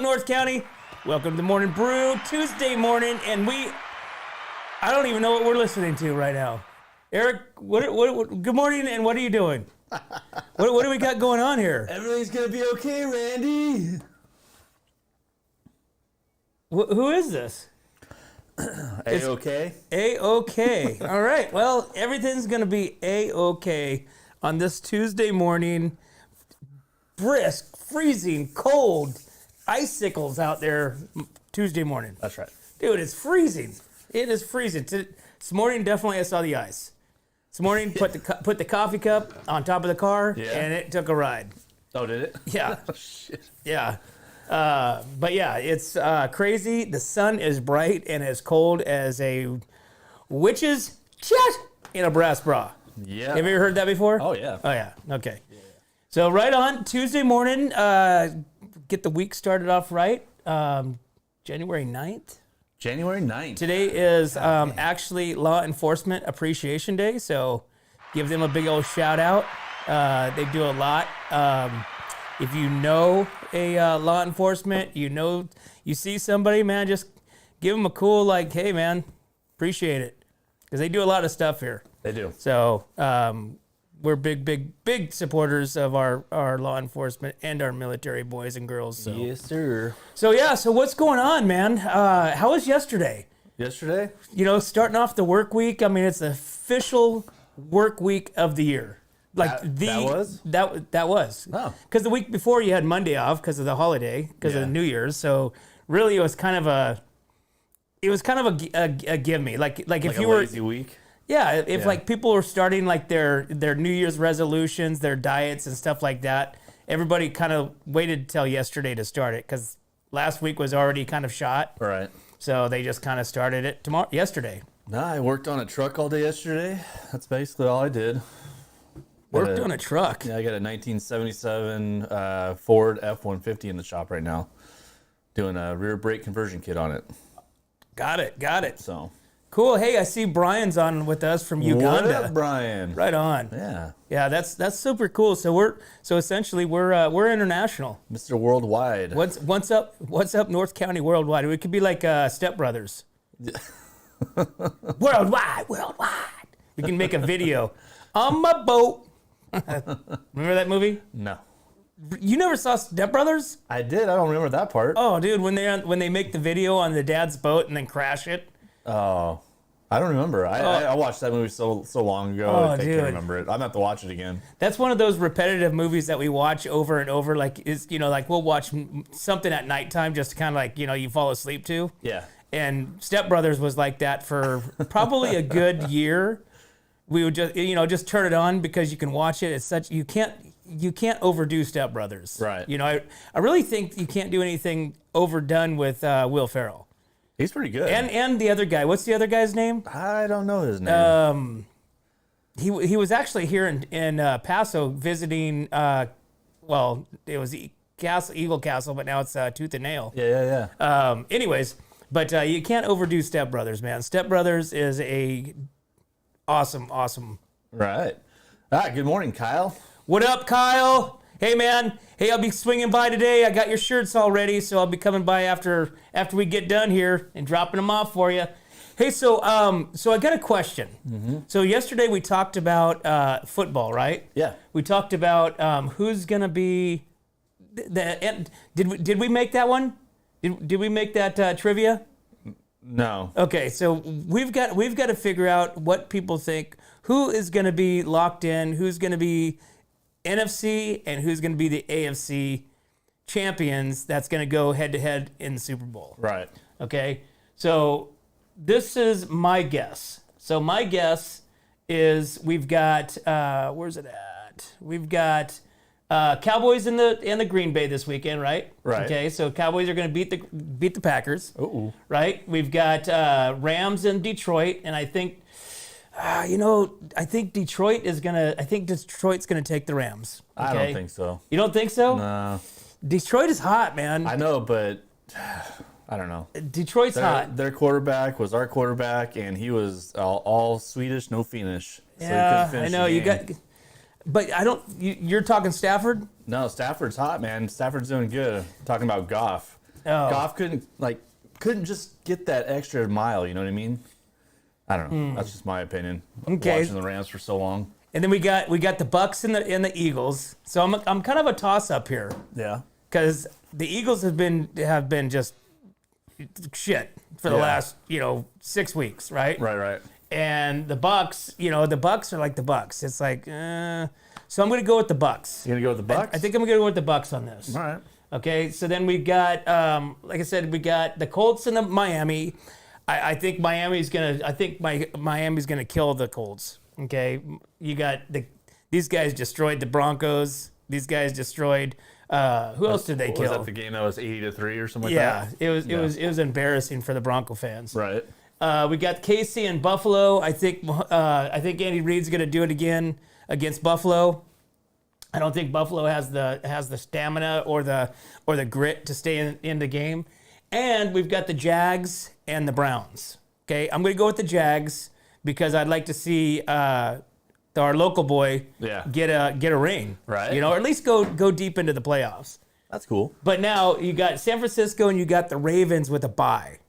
North County? Welcome to the Morning Brew, Tuesday morning, and I don't even know what we're listening to right now. Eric, good morning, and what are you doing? What do we got going on here? Everything's gonna be okay, Randy. Who is this? A-okay? A-okay. All right, well, everything's gonna be A-okay on this Tuesday morning. Brisk, freezing, cold, icicles out there Tuesday morning. That's right. Dude, it's freezing. It is freezing. This morning, definitely I saw the ice. This morning, put the coffee cup on top of the car, and it took a ride. Oh, did it? Yeah. Oh, shit. Yeah. But yeah, it's crazy. The sun is bright and as cold as a witch's chat in a brass bra. Yeah. Have you ever heard that before? Oh, yeah. Oh, yeah. Okay. Yeah. So right on Tuesday morning, get the week started off right. January 9th. January 9th. Today is actually Law Enforcement Appreciation Day, so give them a big old shout out. They do a lot. If you know a law enforcement, you see somebody, man, just give them a cool, like, hey, man, appreciate it. Because they do a lot of stuff here. They do. So we're big supporters of our law enforcement and our military boys and girls. So. Yes, sir. So what's going on, man? How was yesterday? Yesterday? You know, starting off the work week. I mean, it's the official work week of the year. Like that was? That was. Oh. Because the week before you had Monday off because of the holiday, because of the New Year's. So really, it was kind of a give me. Like if you were lazy week. Yeah, if like people were starting like their New Year's resolutions, their diets and stuff like that, everybody kind of waited till yesterday to start it because last week was already kind of shot. Right. So they just kind of started it yesterday. Nah, I worked on a truck all day yesterday. That's basically all I did. Worked on a truck. Yeah, I got a 1977 Ford F-150 in the shop right now. Doing a rear brake conversion kit on it. Got it. So... Cool. Hey, I see Brian's on with us from Uganda. What up, Brian? Right on. Yeah. Yeah, that's super cool. So essentially we're international. Mr. Worldwide. What's up North County worldwide? We could be like Step Brothers. Worldwide. We can make a video on my boat. Remember that movie? No. You never saw Step Brothers? I did. I don't remember that part. Oh, dude, when they make the video on the dad's boat and then crash it. Oh, I don't remember. I watched that movie so long ago. I can't remember it. I'm gonna have to watch it again. That's one of those repetitive movies that we watch over and over. Like like we'll watch something at nighttime just to kind of like you fall asleep to. Yeah. And Step Brothers was like that for probably a good year. We would just turn it on because you can watch it. It's such you can't overdo Step Brothers. Right. I really think you can't do anything overdone with Will Ferrell. He's pretty good. And the other guy. What's the other guy's name? I don't know his name. He was actually here in Paso visiting. It was Eagle Castle, but now it's Tooth and Nail. Yeah. Anyways, but you can't overdo Step Brothers, man. Step Brothers is a awesome. Right. Good morning, Kyle. What up, Kyle? Hey, man. Hey, I'll be swinging by today. I got your shirts all ready, so I'll be coming by after we get done here and dropping them off for you. Hey, so I got a question. Mm-hmm. So yesterday we talked about football, right? Yeah. We talked about who's gonna be Did we make that one? Did we make that trivia? No. Okay, so we've got to figure out what people think. Who is gonna be locked in? Who's gonna be NFC and who's going to be the AFC champions that's going to go head-to-head in the Super Bowl. Right. Okay? So this is my guess. So my guess is we've got, where's it at? We've got Cowboys in the Green Bay this weekend, right? Right. Okay, so Cowboys are going to beat the Packers. Ooh. Right? We've got Rams in Detroit, and I think... I think Detroit's gonna take the Rams. Okay? I don't think so. You don't think so? No. Detroit is hot, man. I know, but I don't know. Detroit's hot. Their quarterback was our quarterback, and he was all Swedish, no Finnish. Yeah, I know. You got But I don't. You're talking Stafford? No, Stafford's hot, man. Stafford's doing good. I'm talking about Goff. Goff couldn't just get that extra mile. You know what I mean? I don't know. That's just my opinion. Okay. Watching the Rams for so long. And then we got the Bucks and the Eagles. So I'm kind of a toss up here. Yeah. Because the Eagles have been just shit for the last 6 weeks, right? Right. And the Bucks, the Bucks are like the Bucks. It's like, so I'm going to go with the Bucks. You gonna go with the Bucks? I think I'm going to go with the Bucks on this. All right. Okay, so then we got, like I said, we got the Colts and the Miami. I think Miami's gonna kill the Colts. Okay, you got these guys destroyed the Broncos. These guys destroyed. Who else did they kill? Was that the game that was 80-3 or something like that? Yeah, it was embarrassing for the Bronco fans. Right. We got KC and Buffalo. I think Andy Reid's gonna do it again against Buffalo. I don't think Buffalo has the stamina or the grit to stay in the game. And we've got the Jags and the Browns. Okay, I'm going to go with the Jags because I'd like to see our local boy get a ring, right? Or at least go deep into the playoffs. That's cool. But now you got San Francisco and you got the Ravens with a bye.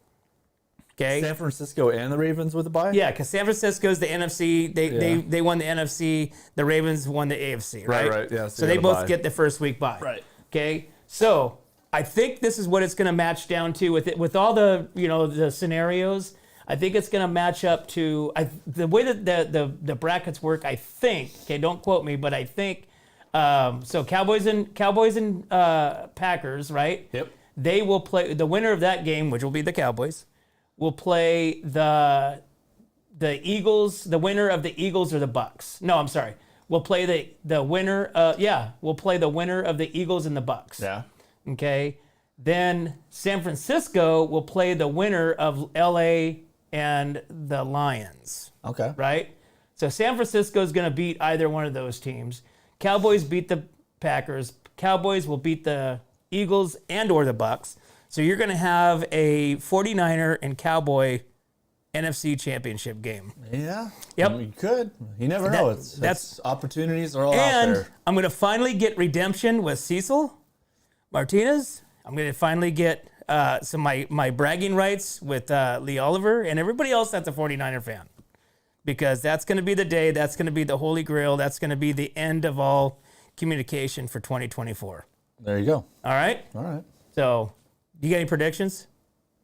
Okay. San Francisco and the Ravens with a bye? Yeah, because San Francisco's the NFC. They won the NFC. The Ravens won the AFC, right? Right. Yeah. So they both get the first week bye. Right. Okay. So I think this is what it's going to match down to with all the the scenarios. I think it's going to match up to the way that the brackets work. I think. Okay, don't quote me, but I think. So Cowboys and Packers, right? Yep. They will play the winner of that game, which will be the Cowboys. Will play the Eagles. The winner of the Eagles or the Bucks. No, I'm sorry. We'll play the winner. We'll play the winner of the Eagles and the Bucks. Yeah. Okay. Then San Francisco will play the winner of LA and the Lions. Okay. Right? So San Francisco is going to beat either one of those teams. Cowboys beat the Packers. Cowboys will beat the Eagles and or the Bucks. So you're going to have a 49er and Cowboy NFC Championship game. Yeah. Yep. You could. You never know. That's opportunities are all out And there. I'm going to finally get redemption with Cecil Martinez. I'm going to finally get some my bragging rights with Lee Oliver and everybody else that's a 49er fan. Because that's going to be the day. That's going to be the holy grail. That's going to be the end of all communication for 2024. There you go. All right? All right. So, you got any predictions?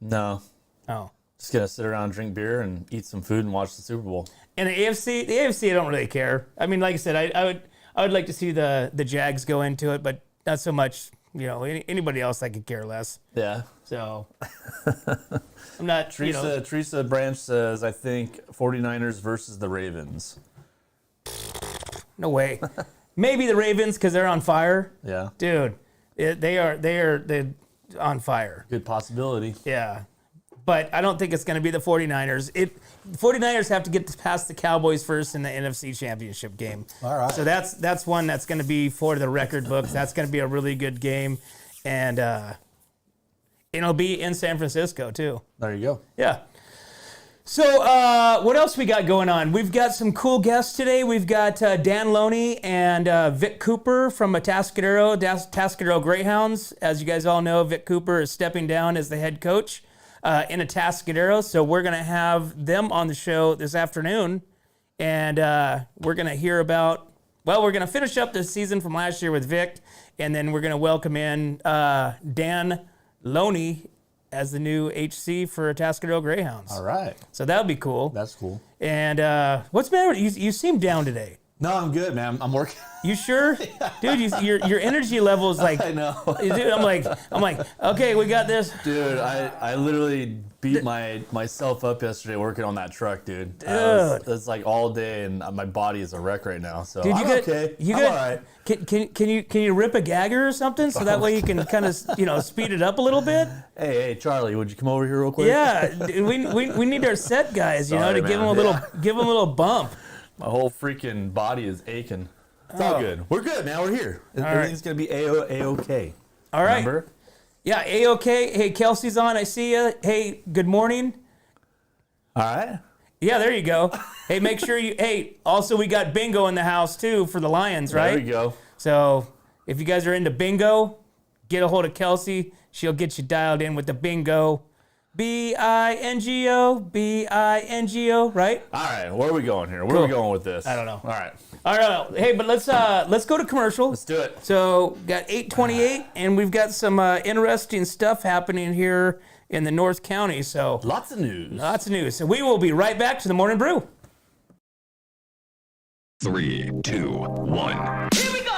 No. Oh. Just going to sit around, drink beer, and eat some food and watch the Super Bowl. And the AFC, I don't really care. I mean, like I said, I would like to see the Jags go into it, but not so much, anybody else I could care less. Yeah. So, I'm not, Teresa Branch says, I think 49ers versus the Ravens. No way. Maybe the Ravens because they're on fire. Yeah. Dude, they're on fire. Good possibility. Yeah. But I don't think it's going to be the 49ers. The 49ers have to get past the Cowboys first in the NFC Championship game. All right. So that's one that's going to be for the record books. That's going to be a really good game. And it'll be in San Francisco, too. There you go. Yeah. So what else we got going on? We've got some cool guests today. We've got Dan Loney and Vic Cooper from Atascadero Greyhounds. As you guys all know, Vic Cooper is stepping down as the head coach in Atascadero. So we're going to have them on the show this afternoon. And we're going to hear about, we're going to finish up the season from last year with Vic. And then we're going to welcome in Dan Loney as the new HC for Atascadero Greyhounds. All right. So that would be cool. That's cool. And what's the matter with you? You seem down today. No, I'm good, man. I'm working. You sure? Dude, your energy level is like... I know. Dude, I'm like, okay, we got this. Dude, I literally beat myself up yesterday working on that truck, dude. It's like all day, and my body is a wreck right now. So dude, I'm okay. I'm all right. Can you rip a gagger or something so that way you can kind of speed it up a little bit? Hey, Charlie, would you come over here real quick? Yeah, we need our set guys, Sorry, to man. give them a little bump. My whole freaking body is aching. It's all good. We're good, man. We're here. Everything's going to be A-OK. All right. Remember? Yeah, A-OK. Hey, Kelsey's on. I see you. Hey, good morning. All right. Yeah, there you go. Hey, make sure also we got bingo in the house too for the Lions, right? There you go. So if you guys are into bingo, get a hold of Kelsey. She'll get you dialed in with the bingo. B-I-N-G-O, B-I-N-G-O, right? All right, where are we going here? Where are we going with this? I don't know. All right. All right. Hey, but let's go to commercial. Let's do it. So, got 8:28, and we've got some interesting stuff happening here in the North County. So, Lots of news. lots of news. So, we will be right back to the Morning Brew. 3, 2, 1. Here we go.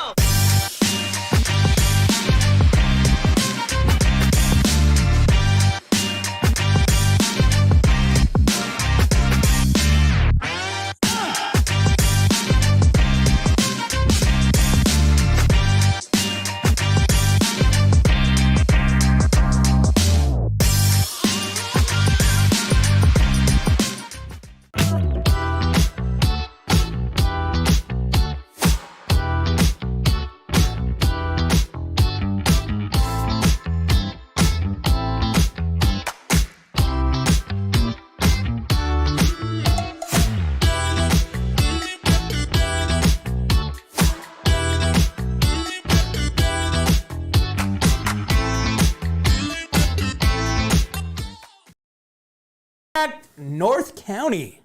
North County.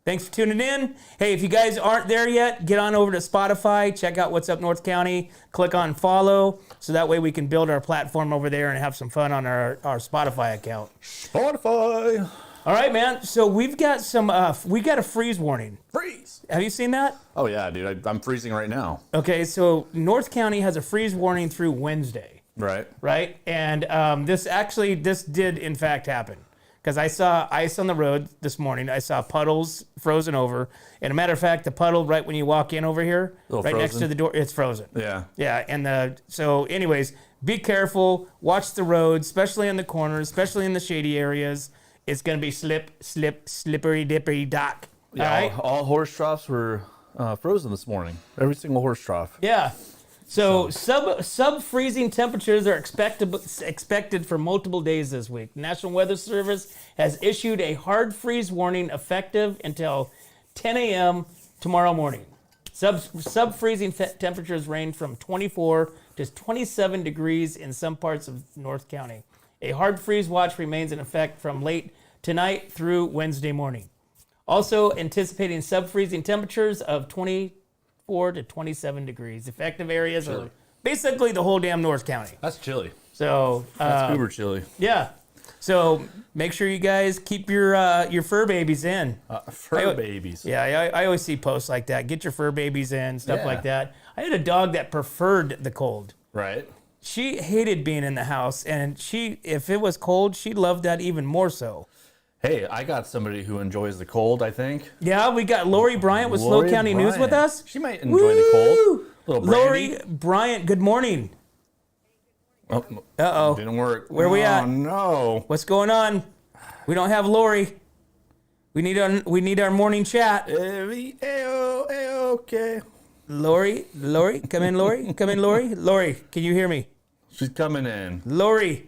Thanks for tuning in. Hey, if you guys aren't there yet, get on over to Spotify, check out What's Up North County, click on follow, so that way we can build our platform over there and have some fun on our Spotify account. Spotify. All right, man. So we've got a freeze warning. Freeze. Have you seen that? Oh, yeah, dude. I'm freezing right now. Okay, so North County has a freeze warning through Wednesday, Right. And this did in fact happen. Because I saw ice on the road this morning. I saw puddles frozen over. And a matter of fact, the puddle right when you walk in over here, right next to the door, it's frozen. Yeah. Yeah. And so anyways, be careful. Watch the road, especially in the corners, especially in the shady areas. It's going to be slippery, dippery dock. Yeah, All right? all horse troughs were frozen this morning. Every single horse trough. Yeah. So sub-freezing temperatures are expected for multiple days this week. National Weather Service has issued a hard freeze warning effective until 10 a.m. tomorrow morning. Sub-freezing temperatures range from 24 to 27 degrees in some parts of North County. A hard freeze watch remains in effect from late tonight through Wednesday morning. Also anticipating sub-freezing temperatures of 24 to 27 degrees. Effective areas are basically the whole damn North County. That's chilly. So That's uber chilly. yeah. So make sure you guys keep your fur babies in. Fur babies. Yeah, I always see posts like that. Get your fur babies in, stuff Yeah. like that. I had a dog that preferred the cold. Right. She hated being in the house, and if it was cold, she loved that even more so. Hey, I got somebody who enjoys the cold, I think. Yeah, we got Lori Bryant with Lori Slow County News with Bryant. us. She might enjoy the cold. Woo! Little Lori brandy. Bryant, good morning. Oh, Uh-oh. didn't work. Where we at? Oh, no. What's going on? We don't have Lori. We need our morning chat. Okay. Lori, come in, Lori. Come in, Lori. Lori, can you hear me? She's coming in. Lori.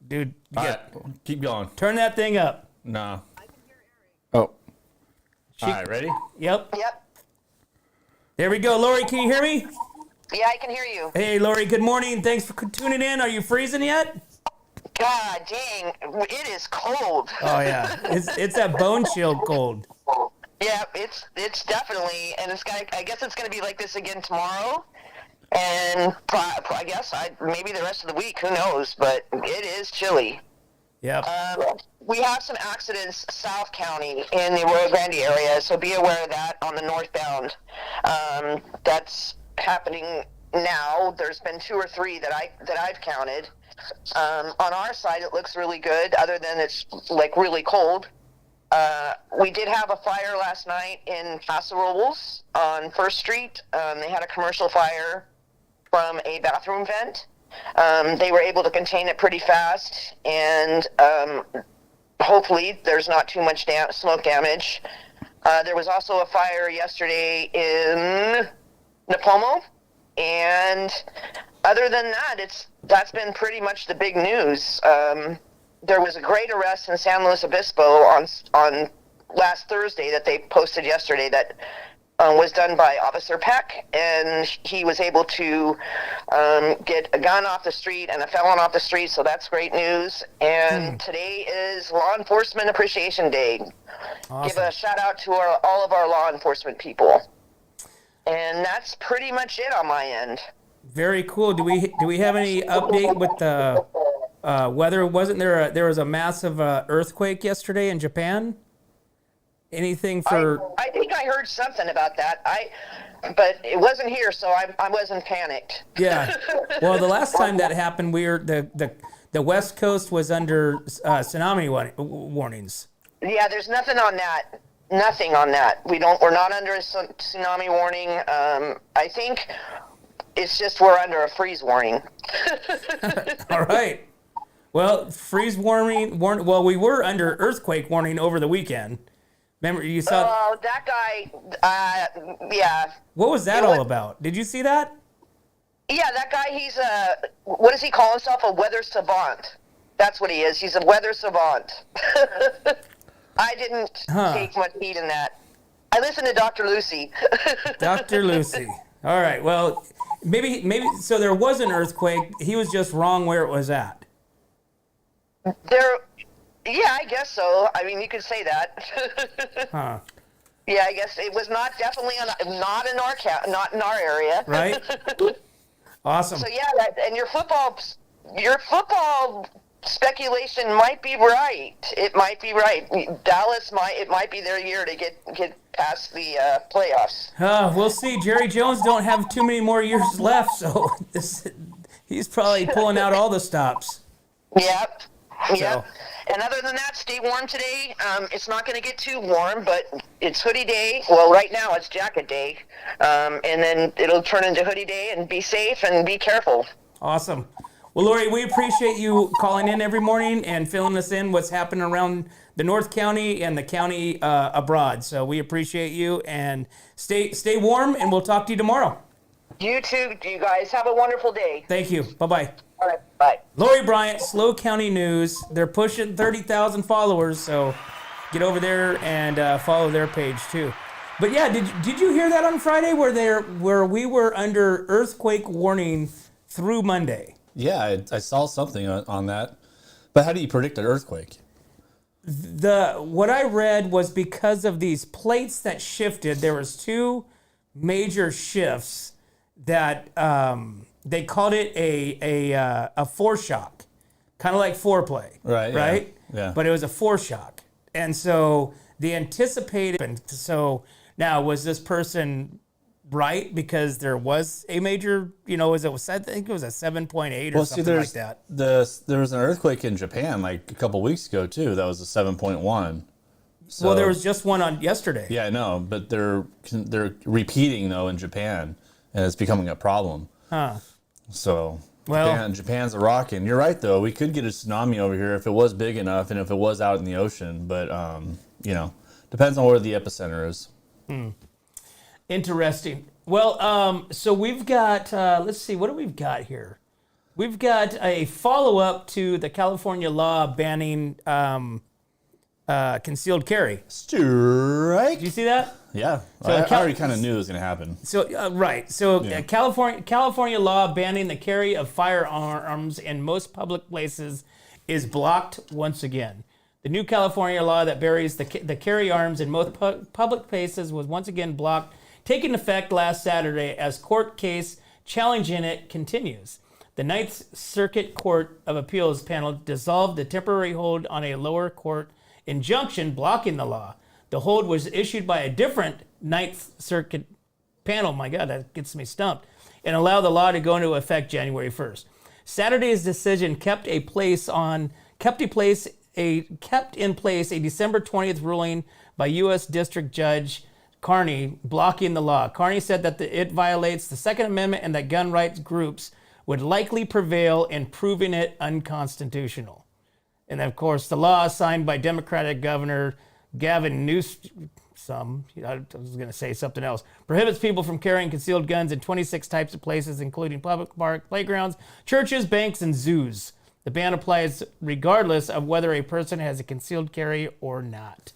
Dude, All right, keep going. turn that thing up. No. Oh. All right, ready? Yep. Yep. There we go. Lori, can you hear me? Yeah, I can hear you. Hey, Lori, good morning. Thanks for tuning in. Are you freezing yet? God dang, it is cold. Oh, yeah. It's that bone chill cold. Yeah, it's definitely, and I guess it's gonna be like this again tomorrow, and I guess maybe the rest of the week. Who knows? But it is chilly. Yep. We have some accidents South County in the Rio Grande area, so be aware of that on the northbound. That's happening now. There's been 2 or 3 that I've counted. On our side, it looks really good, other than it's like really cold. We did have a fire last night in Paso Robles on 1st Street. They had a commercial fire from a bathroom vent. They were able to contain it pretty fast, and hopefully there's not too much smoke damage. There was also a fire yesterday in Napomo, and other than that, that's been pretty much the big news. There was a great arrest in San Luis Obispo on last Thursday that they posted yesterday that was done by Officer Peck, and he was able to get a gun off the street and a felon off the street, so that's great news. And today is Law Enforcement Appreciation Day. Awesome. Give a shout out to all of our law enforcement people. And that's pretty much it on my end. Very cool. Do we have any update with the weather? Wasn't there was a massive earthquake yesterday in Japan? Anything for? I think I heard something about that. But it wasn't here, so I wasn't panicked. Yeah. Well, the last time that happened, the West Coast was under tsunami warnings. Yeah, there's nothing on that. Nothing on that. We're not under a tsunami warning. I think it's just we're under a freeze warning. All right. Well, freeze warning. Well, we were under earthquake warning over the weekend. Remember, you saw. Oh, that guy. Yeah. What was that all about? Did you see that? Yeah, that guy. He's what does he call himself? A weather savant. That's what he is. He's a weather savant. I didn't take much heed in that. I listened to Dr. Lucy. Dr. Lucy. All right. Well, maybe. So there was an earthquake. He was just wrong where it was at. Yeah, I guess so. I mean, you could say that. Huh. Yeah, I guess it was not in our area. Right. Awesome. So yeah, and your football speculation might be right. It might be right. Dallas might be their year to get past the playoffs. We'll see. Jerry Jones don't have too many more years left, so he's probably pulling out all the stops. Yep. Yep. So. And other than that, stay warm today. It's not going to get too warm, but it's hoodie day. Well, right now it's jacket day. And then it'll turn into hoodie day, and be safe and be careful. Awesome. Well, Lori, we appreciate you calling in every morning and filling us in what's happening around the North County and the county abroad. So we appreciate you, and stay warm, and we'll talk to you tomorrow. You too. You guys have a wonderful day. Thank you. Bye-bye. All right. Bye. Lori Bryant, Slow County News. They're pushing 30,000 followers, so get over there and follow their page too. But yeah, did you hear that on Friday where we were under earthquake warning through Monday? Yeah, I saw something on that. But how do you predict an earthquake? What I read was because of these plates that shifted. There was two major shifts that they called it a foreshock, kind of like foreplay, right? Yeah. But it was a foreshock, and so the anticipated. So now, was this person right because there was a major? I think it was a 7.8 or something like that. There was an earthquake in Japan like a couple weeks ago too. That was a 7.1. So, Well, there was just one on yesterday. Yeah, I know, but they're repeating though in Japan, and it's becoming a problem. Huh. So Well- Japan's a rockin'. You're right though. We could get a tsunami over here if it was big enough, and if it was out in the ocean. But depends on where the epicenter is. Interesting. Well, so we've got, let's see, what do we've got here? We've got a follow-up to the California law banning concealed carry. Strike. Did you see that? Yeah, So I already kind of knew it was going to happen. So, right. So, California law banning the carry of firearms in most public places is blocked once again. The new California law that buries the carry arms in most public places was once again blocked, taking effect last Saturday as court case challenging it continues. The Ninth Circuit Court of Appeals panel dissolved the temporary hold on a lower court injunction blocking the law. The hold was issued by a different Ninth Circuit panel. My God, that gets me stumped. And allowed the law to go into effect January 1st. Saturday's decision kept in place a December 20th ruling by U.S. District Judge Carney blocking the law. Carney said that it violates the Second Amendment and that gun rights groups would likely prevail in proving it unconstitutional. And of course, the law signed by Democratic Governor Gavin Newsom, I was going to say something else, prohibits people from carrying concealed guns in 26 types of places, including public parks, playgrounds, churches, banks, and zoos. The ban applies regardless of whether a person has a concealed carry or not.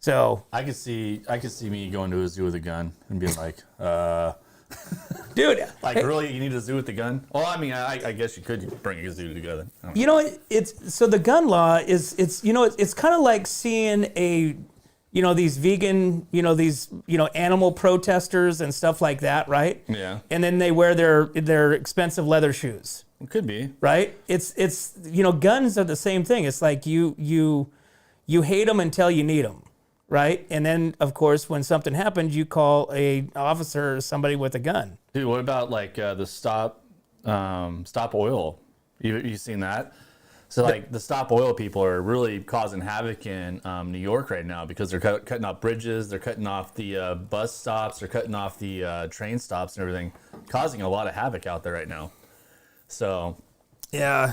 So I could see me going to a zoo with a gun and being like, dude, like, really, you need a zoo with the gun? Well, I mean, I guess you could bring a zoo together. I don't know. you know, it's so the gun law is it's kind of like seeing these vegan, these animal protesters and stuff like that, right? Yeah. And then they wear their expensive leather shoes, It could be. right? It's guns are the same thing. It's like you hate them until you need them, right? And then of course when something happens, you call a officer or somebody with a gun. Dude, what about like the stop oil? You seen that? So like the Stop Oil people are really causing havoc in New York right now because they're cutting off bridges, they're cutting off the bus stops, they're cutting off the train stops and everything, causing a lot of havoc out there right now. So Yeah.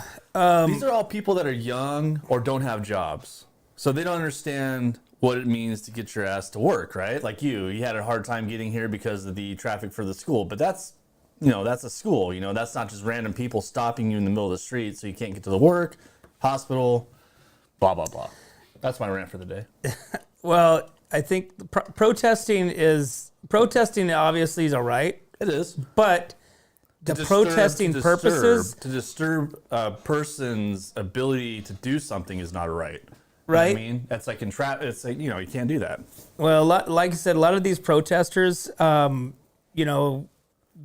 these are all people that are young or don't have jobs. So they don't understand what it means to get your ass to work, right? Like you had a hard time getting here because of the traffic for the school, but that's a school, that's not just random people stopping you in the middle of the street so you can't get to the work, hospital, blah, blah, blah. That's my rant for the day. Well, I think protesting obviously is all right, It is. but protesting purposes, to disturb a person's ability to do something is not right. right? You know what I mean, that's like it's like, you can't do that. Well, like I said, a lot of these protesters,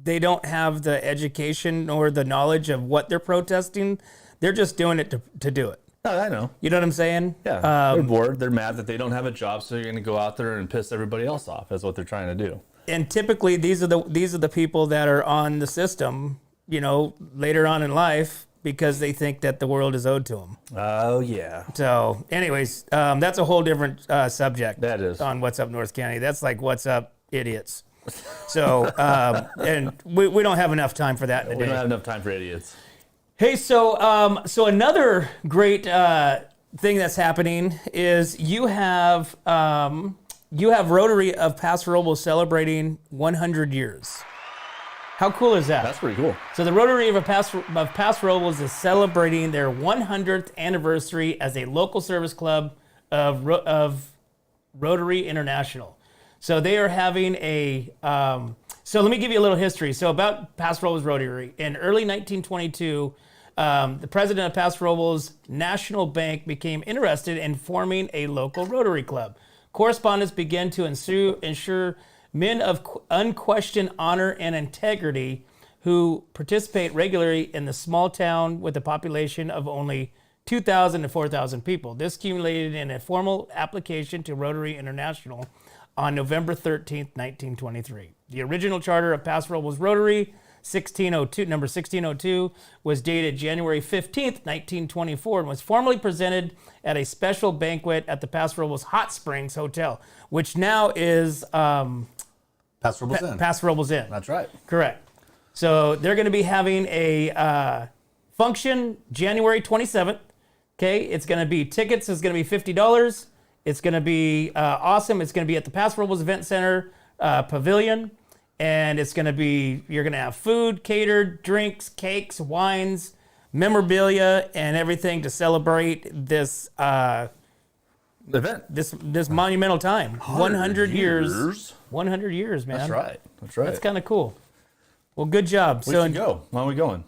they don't have the education or the knowledge of what they're protesting. They're just doing it to do it. No, I know. You know what I'm saying? Yeah, they're bored. They're mad that they don't have a job, so they're going to go out there and piss everybody else off. That's what they're trying to do. And typically, these are the people that are on the system, later on in life because they think that the world is owed to them. Oh, yeah. So, anyways, that's a whole different subject. That is. On What's Up North County. That's like What's Up Idiots. So, and we don't have enough time for that today. We don't have enough time for idiots. Hey, so another great thing that's happening is you have Rotary of Paso Robles celebrating 100 years. How cool is that? That's pretty cool. So the Rotary of Paso Robles is celebrating their 100th anniversary as a local service club of Rotary International. So they are having so let me give you a little history. So about Paso Robles Rotary. In early 1922, the president of Paso Robles National Bank became interested in forming a local Rotary Club. Correspondence began to ensure men of unquestioned honor and integrity who participate regularly in the small town with a population of only 2,000 to 4,000 people. This accumulated in a formal application to Rotary International on November 13th, 1923. The original charter of Paso Robles Rotary, number 1602, was dated January 15th, 1924, and was formally presented at a special banquet at the Paso Robles Hot Springs Hotel, which now is Paso Robles Inn. Paso Robles Inn. That's right. Correct. So they're going to be having a function January 27th. Okay, it's going to be tickets is going to be $50. It's going to be awesome. It's going to be at the Paso Robles Event Center Pavilion, and you're going to have food catered, drinks, cakes, wines, memorabilia, and everything to celebrate this Event. this monumental time. 100 years. 100 years, man. That's right. That's right. That's kind of cool. Well, good job. We should go. When are we going?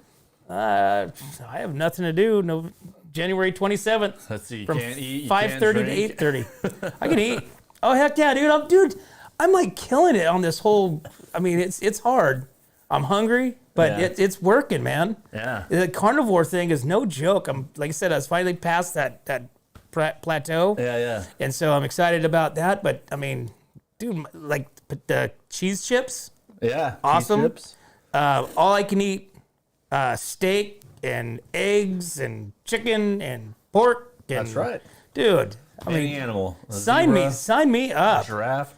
I have nothing to do. No, January 27th. Let's see. You From can't eat. 5:30 to 8:30. I can eat. Oh heck yeah, dude! I'm like killing it on this whole. I mean, it's hard. I'm hungry, but Yeah. it's working, man. Yeah. The carnivore thing is no joke. Like I said, I was finally past that plateau. Yeah. And so I'm excited about that. But I mean, dude, like the cheese chips, Yeah. awesome. Cheese chips. All I can eat steak and eggs and chicken and pork. And, That's right. dude. I Any mean, animal. A sign zebra, me up. Giraffe.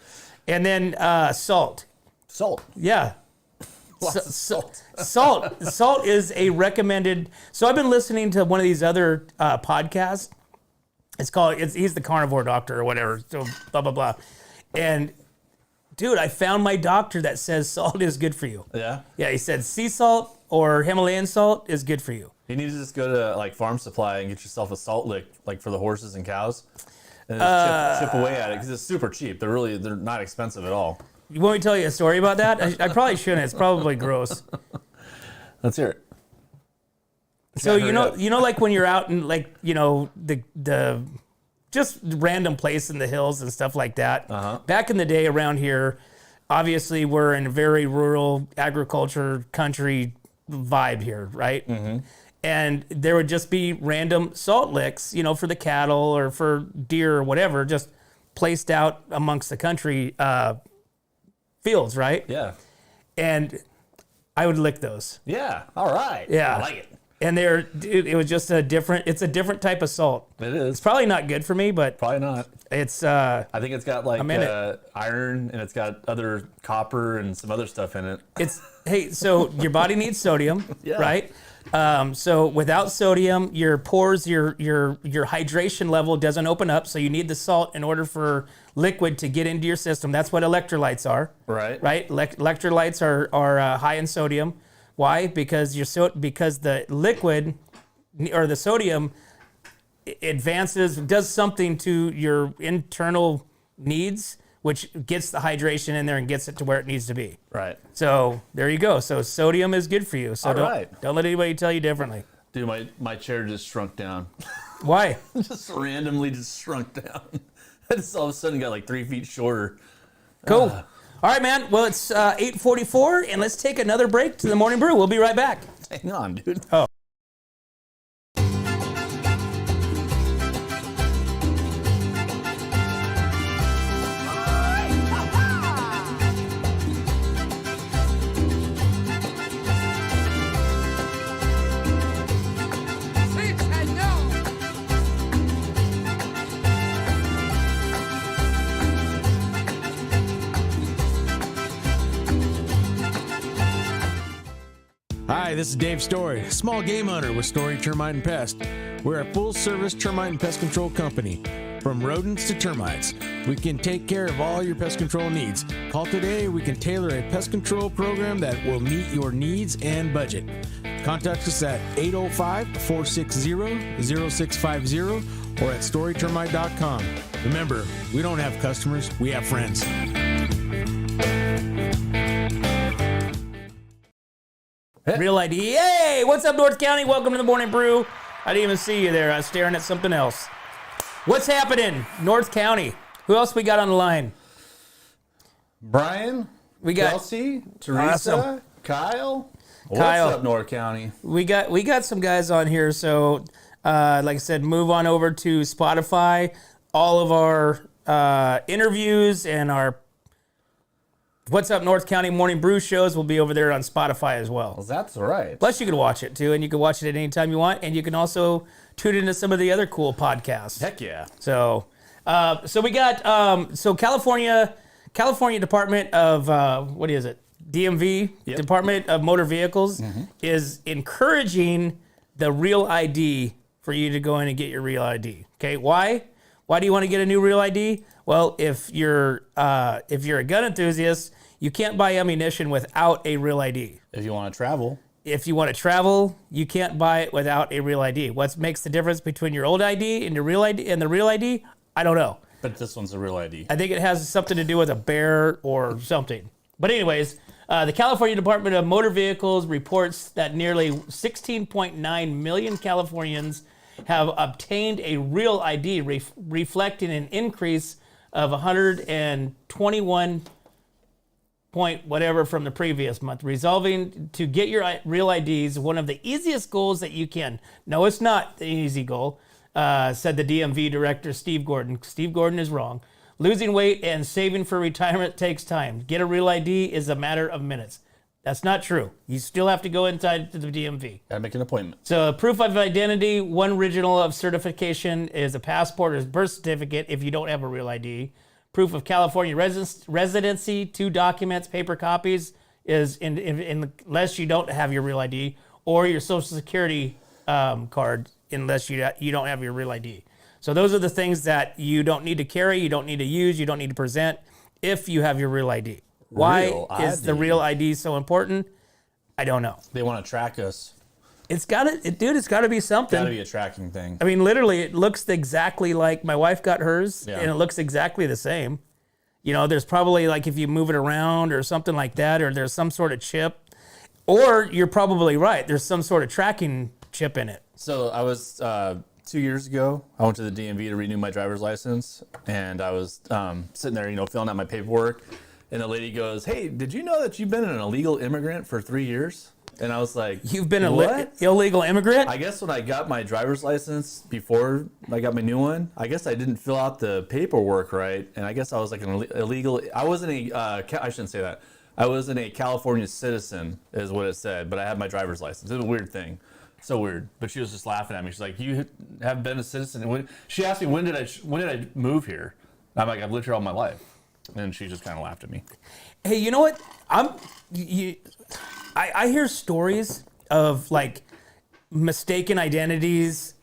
And then salt. Salt. Yeah. Lots of salt. Salt is a recommended. So I've been listening to one of these other podcasts. He's the carnivore doctor or whatever. So blah blah blah. And dude, I found my doctor that says salt is good for you. Yeah. Yeah, he said sea salt or Himalayan salt is good for you. You need to just go to like Farm Supply and get yourself a salt lick, like for the horses and cows. and just chip away at it because it's super cheap. They're not expensive at all. You want me to tell you a story about that? I probably shouldn't. It's probably gross. Let's hear it. So Yeah, you know, like when you're out in like the just random place in the hills and stuff like that. Back in the day around here, obviously we're in a very rural agriculture country vibe here, right? And there would just be random salt licks, for the cattle or for deer or whatever, just placed out amongst the country fields, right? Yeah. And I would lick those. Yeah. All right. Yeah. I like it. And it was just it's a different type of salt. It is. It's probably not good for me, but Probably not. it's, I think it's got like I'm in it. iron and it's got other copper and some other stuff in it. hey, so your body needs sodium, Yeah. right? So without sodium, your pores, your hydration level doesn't open up. So you need the salt in order for liquid to get into your system. That's what electrolytes are. Right. Right. Electrolytes are high in sodium. Why? Because the liquid or the sodium does something to your internal needs, which gets the hydration in there and gets it to where it needs to be. Right. So there you go. So sodium is good for you. So don't let anybody tell you differently. Dude, my chair just shrunk down. Why? Just randomly just shrunk down. I just all of a sudden got like 3 feet shorter. Cool. All right, man. Well, it's 8:44, and let's take another break to the morning brew. We'll be right back. Hang on, dude. Oh. Hi, this is Dave Story, small game hunter with Story Termite and Pest. We're a full-service termite and pest control company. From rodents to termites, we can take care of all your pest control needs. Call today, we can tailor a pest control program that will meet your needs and budget. Contact us at 805-460-0650 or at storytermite.com. Remember, we don't have customers, we have friends. Real ID. Hey, what's up, North County? Welcome to the morning brew. I didn't even see you there. I was staring at something else. What's happening, North County? Who else we got on the line? Brian, We got Kelsey, Teresa, Awesome. Kyle. What's Kyle. up, North County? we got some guys on here. So, like I said, move on over to Spotify. All of our interviews and our What's Up North County Morning Brew shows will be over there on Spotify as well. Well, that's right. Plus, you can watch it too, and you can watch it at any time you want, and you can also tune into some of the other cool podcasts. Heck yeah. So we got California Department of what is it? DMV, Yep. Department of Motor Vehicles, is encouraging the Real ID for you to go in and get your Real ID. Okay, why? Why do you want to get a new Real ID? Well, if you're a gun enthusiast, you can't buy ammunition without a Real ID. If you want to travel. If you want to travel, you can't buy it without a Real ID. What makes the difference between your old ID and your Real ID and the Real ID? I don't know. But this one's a real ID. I think it has something to do with a bear or something. But anyways, the California Department of Motor Vehicles reports that nearly 16.9 million Californians have obtained a Real ID, reflecting an increase of 121 point whatever from the previous month. Resolving to get your Real IDs, one of the easiest goals that you can. No, it's not an easy goal, said the DMV director, Steve Gordon. Steve Gordon is wrong. Losing weight and saving for retirement takes time. Get a Real ID is a matter of minutes. That's not true. You still have to go inside to the DMV. Gotta make an appointment. So proof of identity, one original of certification is a passport or birth certificate if you don't have a Real ID. Proof of California residency, 2 documents, paper copies, is unless you don't have your Real ID, or your Social Security card unless you don't have your Real ID. So those are the things that you don't need to carry, you don't need to use, you don't need to present if you have your Real ID. Why Real is the ID. Real ID so important? I don't know. They want to track us. It's got to, dude. It's got to be something. Got to be a tracking thing. I mean, literally, it looks exactly like my wife got hers, Yeah. and it looks exactly the same. You know, there's probably like if you move it around or something like that, or there's some sort of chip, or you're probably right. There's some sort of tracking chip in it. So I was 2 years ago. I went to the DMV to renew my driver's license, and I was sitting there, filling out my paperwork, and the lady goes, "Hey, did you know that you've been an illegal immigrant for 3 years?" And I was like, You've been an "What?" illegal immigrant? I guess when I got my driver's license before I got my new one, I guess I didn't fill out the paperwork right, and I guess I was like an illegal. I wasn't a. I shouldn't say that. I wasn't a California citizen, is what it said, but I had my driver's license. It was a weird thing, so weird. But she was just laughing at me. She's like, "You have been a citizen." And when she asked me when did I move here, I'm like, "I've lived here all my life," and she just kind of laughed at me. Hey, you know what? I hear stories of like mistaken identities,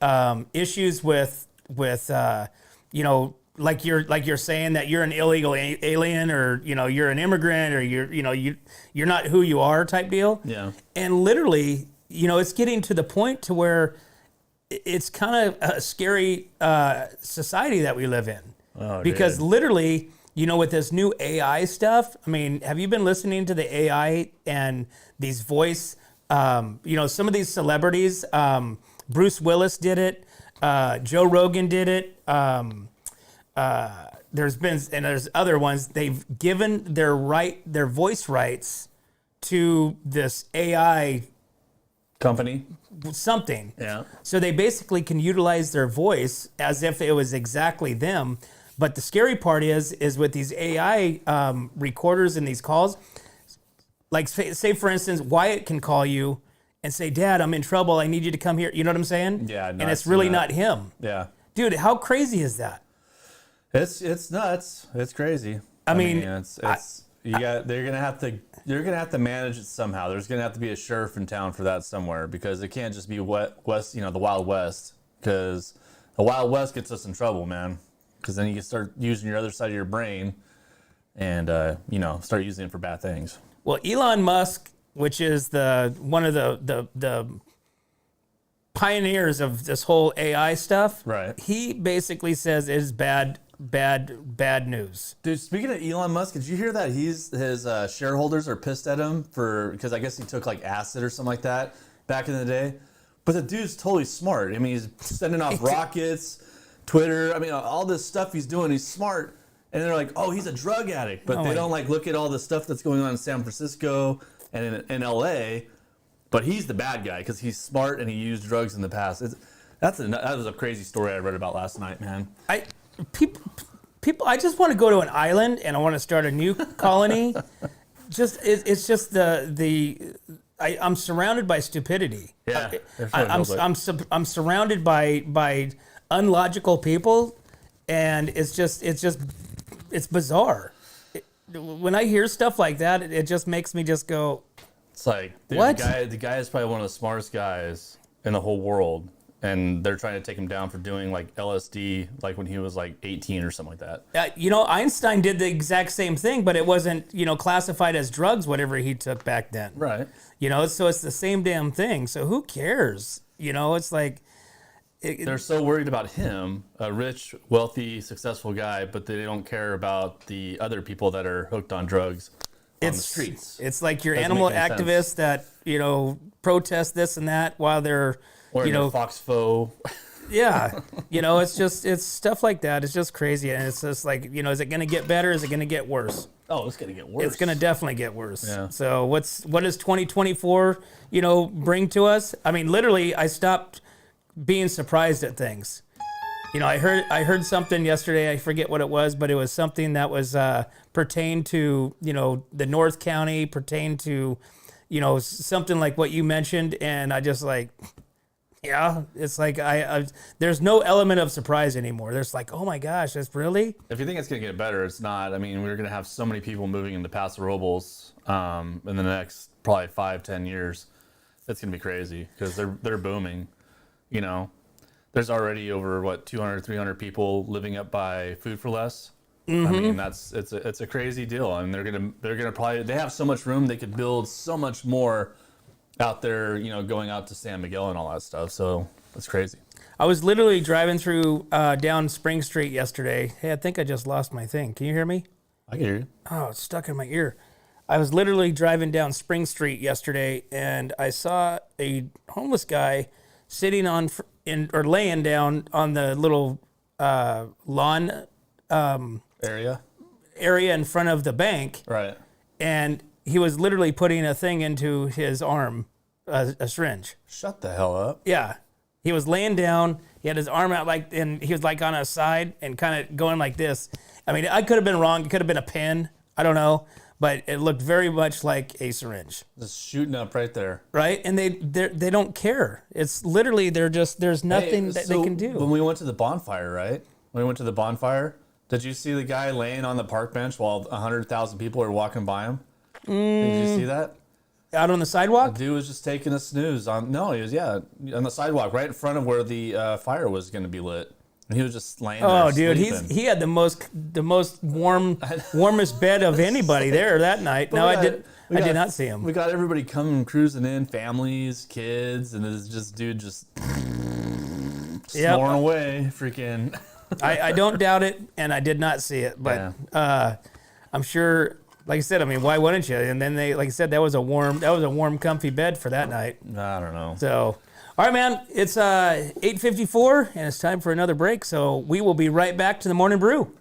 issues with like you're saying that you're an illegal alien, or you're an immigrant, or you're not who you are type deal. Yeah. And literally, it's getting to the point to where it's kind of a scary society that we live in. Oh, because dude. literally, with this new AI stuff, I mean, have you been listening to the AI and these voice, some of these celebrities, Bruce Willis did it, Joe Rogan did it, there's other ones, they've given their voice rights to this AI Company. something. Yeah. So they basically can utilize their voice as if it was exactly them. But the scary part is with these AI recorders and these calls, like say for instance, Wyatt can call you and say, "Dad, I'm in trouble. I need you to come here." You know what I'm saying? Yeah. And it's really not him. Yeah. Dude, how crazy is that? It's nuts. It's crazy. I mean, they're gonna have to manage it somehow. There's gonna have to be a sheriff in town for that somewhere, because it can't just be the Wild West, because the Wild West gets us in trouble, man. Because then you can start using your other side of your brain and start using it for bad things. Well, Elon Musk, which is one of the pioneers of this whole AI stuff, Right. He basically says it is bad news. Dude, speaking of Elon Musk, did you hear that his shareholders are pissed at him because I guess he took like acid or something like that back in the day? But the dude's totally smart. I mean, he's sending off rockets, Twitter. I mean, all this stuff he's doing, he's smart. And they're like, "Oh, he's a drug addict." But they don't look at all the stuff that's going on in San Francisco and in LA. But he's the bad guy because he's smart and he used drugs in the past. That was a crazy story I read about last night, man. People, I just want to go to an island and I want to start a new colony. It's just I'm surrounded by stupidity. Yeah, I'm surrounded by unlogical people, and it's bizarre. When I hear stuff like that, it just makes me just go. It's like, dude, What? The guy is probably one of the smartest guys in the whole world, and they're trying to take him down for doing like LSD, like when he was like 18 or something like that. Einstein did the exact same thing, but it wasn't classified as drugs, whatever he took back then. Right. So it's the same damn thing. So who cares? It's like. They're so worried about him, a rich, wealthy, successful guy, but they don't care about the other people that are hooked on drugs on the streets. It's like your Doesn't animal make any activists that protest this and that while they're Or Fox Faux. Yeah, it's stuff like that. It's just crazy, and it's just like is it going to get better? Is it going to get worse? Oh, it's gonna get worse. It's going to definitely get worse. Yeah. So what does 2024 bring to us? I mean, literally, I stopped being surprised at things. I heard something yesterday. I forget what it was, but it was something that was pertained to the North County, pertained to something like what you mentioned, and I just like. Yeah, it's like there's no element of surprise anymore. There's like, oh my gosh, that's really. If you think it's gonna get better, it's not. I mean, we're gonna have so many people moving into Paso Robles in the next probably 5-10 years. That's gonna be crazy because they're booming. There's already over 200, 300 people living up by Food for Less. Mm-hmm. I mean, it's a crazy deal, and they're gonna probably they have so much room they could build so much more out there, going out to San Miguel and all that stuff. So that's crazy. I was literally driving through down Spring Street yesterday. Hey, I think I just lost my thing. Can you hear me? I can hear you. Oh, it's stuck in my ear. I was literally driving down Spring Street yesterday, and I saw a homeless guy sitting or laying down on the little lawn Area? area in front of the bank, Right. and he was literally putting a thing into his arm, a syringe. Shut the hell up. Yeah. He was laying down. He had his arm out and he was on his side and kind of going like this. I mean, I could have been wrong. It could have been a pen. I don't know. But it looked very much like a syringe. Just shooting up right there. Right? And they don't care. It's literally, there's nothing that they can do. When we went to the bonfire, right? When we went to the bonfire, did you see the guy laying on the park bench while 100,000 people are walking by him? Did you see that? Out on the sidewalk? The dude was just taking a snooze on. No, he was on the sidewalk, right in front of where the fire was going to be lit, and he was just laying there. Oh, dude, sleeping. he had the most warmest bed of anybody there that night. No, I did not see him. We got everybody coming cruising in, families, kids, and there's just dude just snoring away, freaking. I don't doubt it, and I did not see it, but I'm sure. Like I said, I mean, why wouldn't you? And then like I said, that was a warm, comfy bed for that night. I don't know. So, all right, man, it's 8:54, and it's time for another break. So we will be right back to the Morning Brew.